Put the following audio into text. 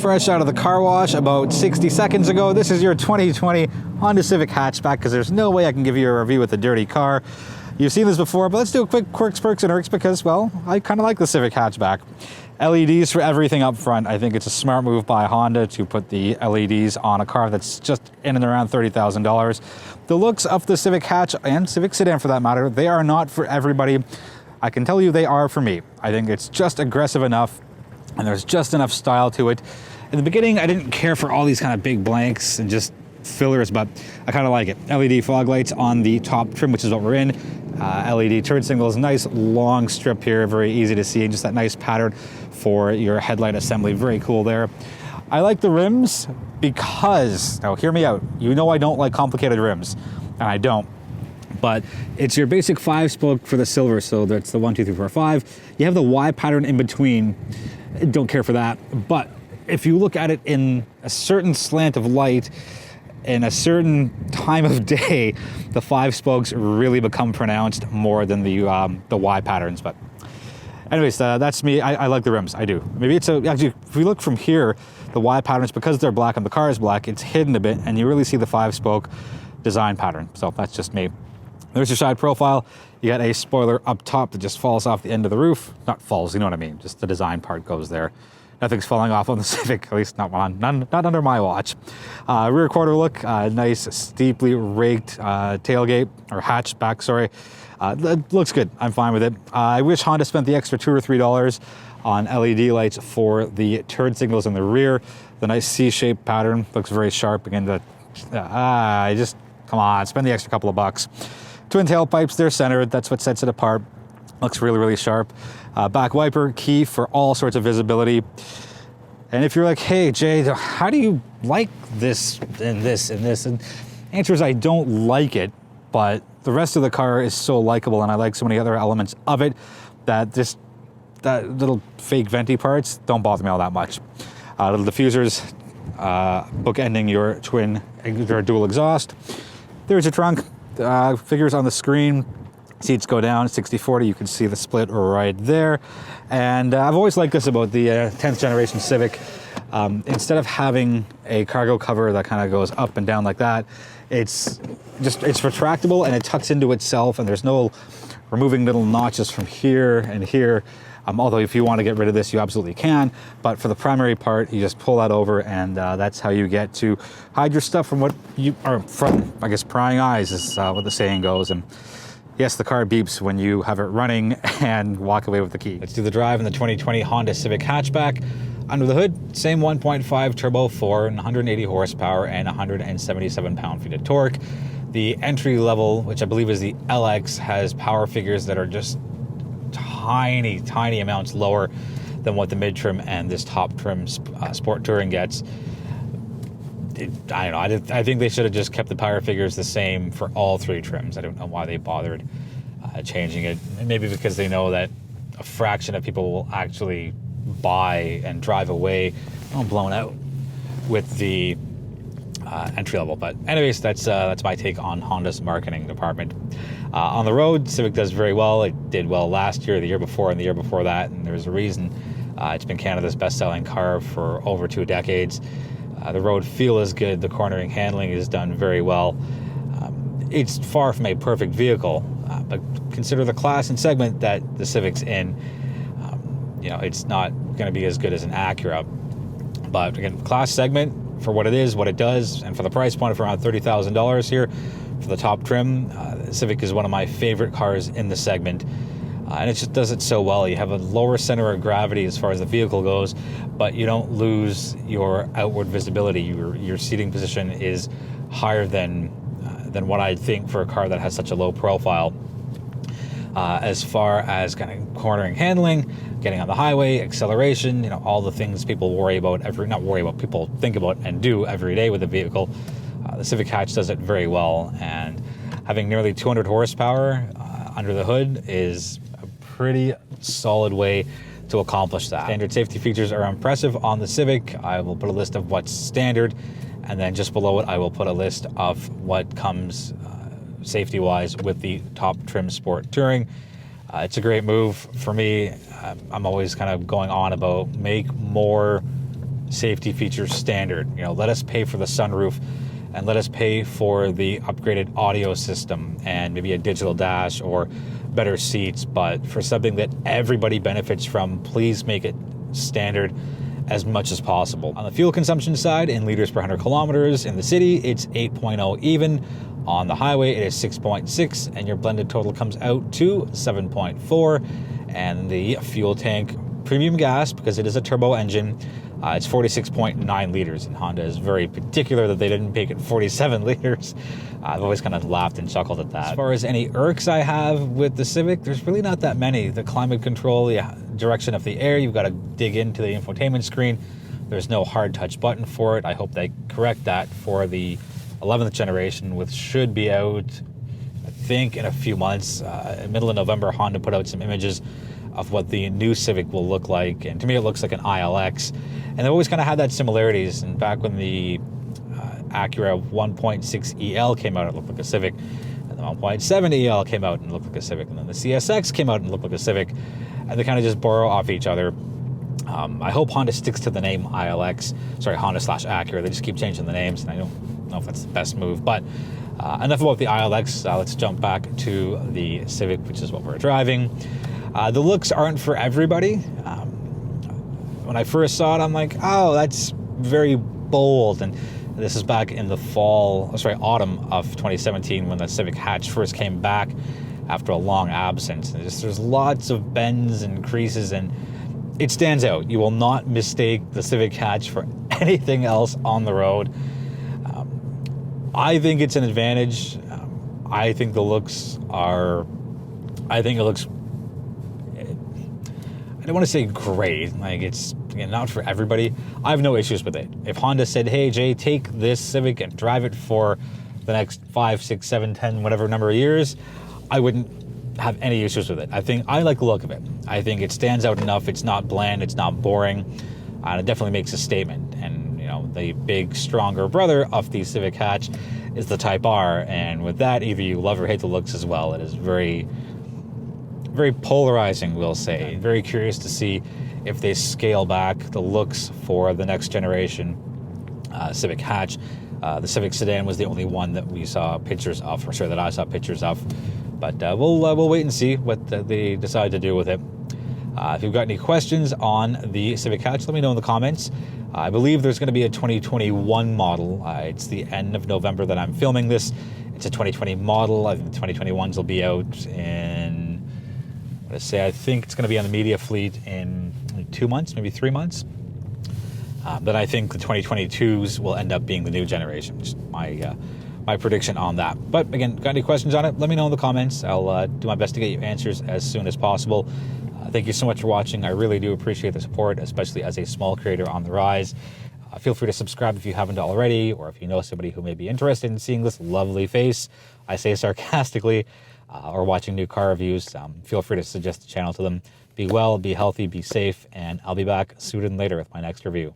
Fresh out of the car wash about 60 seconds ago. This is your 2020 Honda Civic hatchback, because there's no way I can give you a review with a dirty car. You've seen this before, but let's do a quick quirks, perks, and irks because, well, I kind of like the Civic hatchback. LEDs for everything up front. I think it's a smart move by Honda to put the LEDs on a car that's just in and around $30,000. The looks of the Civic hatch and Civic sedan for that matter, they are not for everybody. I can tell you they are for me. I think it's just aggressive enough and there's just enough style to it. In the beginning, I didn't care for all these kind of big blanks and just fillers, but I kind of like it. LED fog lights on the top trim, which is what we're in. LED turn signals, nice long strip here, very easy to see, and just that nice pattern for your headlight assembly. Very cool there. I like the rims because, now hear me out, you know I don't like complicated rims, and I don't. But it's your basic 5-spoke for the silver, so that's the 1, 2, 3, 4, 5. You have the Y pattern in between. Don't care for that, but if you look at it in a certain slant of light, in a certain time of day, the 5 spokes really become pronounced more than the Y patterns. But anyways, that's me. I like the rims, I do. Maybe it's actually, if we look from here, the Y patterns, because they're black and the car is black, it's hidden a bit, and you really see the 5-spoke design pattern. So that's just me. There's your side profile. You got a spoiler up top that just falls off the end of the roof. Not falls, you know what I mean. Just the design part goes there. Nothing's falling off on the Civic, at least not under my watch. Rear quarter look, nice steeply raked tailgate, or hatchback, sorry. That looks good, I'm fine with it. I wish Honda spent the extra $2 or $3 on LED lights for the turn signals in the rear. The nice C-shaped pattern looks very sharp. Again, just, come on, spend the extra couple of bucks. Twin tailpipes, they're centered, that's what sets it apart. Looks really, really sharp. Back wiper, key for all sorts of visibility. And if you're like, hey, Jay, how do you like this and this and this? And the answer is I don't like it, but the rest of the car is so likable and I like so many other elements of it that that little fake venti parts don't bother me all that much. Little diffusers, bookending your dual exhaust. There's your trunk. Figures on the screen. Seats go down 60/40. You can see the split right there. And I've always liked this about the 10th generation Civic. Instead of having a cargo cover that kind of goes up and down like that, it's retractable and it tucks into itself, and there's no removing little notches from here and here. Although if you want to get rid of this, you absolutely can. But for the primary part, you just pull that over, and that's how you get to hide your stuff from I guess, prying eyes is what the saying goes. And yes, the car beeps when you have it running and walk away with the key. Let's do the drive in the 2020 Honda Civic hatchback. Under the hood, same 1.5 turbo 4, 180 horsepower and 177 pound-feet of torque. The entry level, which I believe is the LX, has power figures that are just tiny amounts lower than what the mid-trim and this top trim Sport Touring gets. I don't know, I think they should have just kept the power figures the same for all 3 trims. I don't know why they bothered changing it. And maybe because they know that a fraction of people will actually buy and drive away blown out with the entry level. But anyways, that's my take on Honda's marketing department. On the road, Civic does very well. It did well last year, the year before, and the year before that, and there's a reason. It's been Canada's best-selling car for over 2 decades. The road feel is good. The cornering handling is done very well. It's far from a perfect vehicle, but consider the class and segment that the Civic's in. It's not going to be as good as an Acura. But again, class segment for what it is, what it does, and for the price point of around $30,000 here for the top trim, the Civic is one of my favorite cars in the segment. And it just does it so well. You have a lower center of gravity as far as the vehicle goes, but you don't lose your outward visibility. Your seating position is higher than what I think for a car that has such a low profile. As far as kind of cornering handling, getting on the highway, acceleration, all the things people people think about and do every day with the vehicle. The Civic hatch does it very well, and having nearly 200 horsepower under the hood is a pretty solid way to accomplish that. Standard safety features are impressive on the Civic. I will put a list of what's standard, and then just below it I will put a list of what comes safety-wise with the top trim Sport Touring. It's a great move for me. I'm always kind of going on about make more safety features standard. You know, let us pay for the sunroof and let us pay for the upgraded audio system and maybe a digital dash or better seats. But for something that everybody benefits from, please make it standard as much as possible. On the fuel consumption side, in liters per 100 kilometers, in the city, it's 8.0 even. On the highway, it is 6.6, and your blended total comes out to 7.4. And the fuel tank premium gas, because it is a turbo engine, it's 46.9 liters, and Honda is very particular that they didn't make it 47 liters. I've always kind of laughed and chuckled at that. As far as any irks I have with the Civic, there's really not that many. The climate control, the direction of the air, you've got to dig into the infotainment screen. There's no hard touch button for it. I hope they correct that for the 11th generation, which should be out, I think, in a few months. Middle of November, Honda put out some images of what the new Civic will look like, and to me it looks like an ILX, and they've always kind of had that similarities. And back when the Acura 1.6 EL came out, it looked like a Civic, and the 1.7 EL came out and looked like a Civic, and then the CSX came out and looked like a Civic, and they kind of just borrow off each other. I hope Honda sticks to the name ILX, sorry, Honda/Acura. They just keep changing the names, and I don't know if that's the best move, but enough about the ILX. Let's jump back to the Civic, which is what we're driving. The looks aren't for everybody. When I first saw it, I'm like, oh, that's very bold. And this is back in the autumn of 2017 when the Civic hatch first came back after a long absence. And there's lots of bends and creases, and it stands out. You will not mistake the Civic hatch for anything else on the road. I think it's an advantage. I think it looks, I don't want to say great, like it's not for everybody. I have no issues with it. If Honda said, hey Jay, take this Civic and drive it for the next 5, 6, 7, 10, whatever number of years, I wouldn't have any issues with it. I like the look of it. I think it stands out enough. It's not bland, it's not boring, and it definitely makes a statement. And you know, the big, stronger brother of the Civic hatch is the Type R, and with that, either you love or hate the looks as well. It is very polarizing, we'll say. Very curious to see if they scale back the looks for the next generation Civic hatch. The Civic sedan was the only one that we saw pictures of, or sorry, that I saw pictures of. But we'll wait and see what they decide to do with it. If you've got any questions on the Civic hatch, let me know in the comments. I believe there's going to be a 2021 model. It's the end of November that I'm filming this. It's a 2020 model. I think the 2021s will be out in, I think it's going to be on the media fleet in 2 months, maybe 3 months. Then I think the 2022s will end up being the new generation, which is my prediction on that. But again, got any questions on it, let me know in the comments. I'll do my best to get you answers as soon as possible. Thank you so much for watching. I really do appreciate the support, especially as a small creator on the rise. Feel free to subscribe if you haven't already, or if you know somebody who may be interested in seeing this lovely face, I say sarcastically, or watching new car reviews. Feel free to suggest the channel to them. Be well, be healthy, be safe, and I'll be back sooner than later with my next review.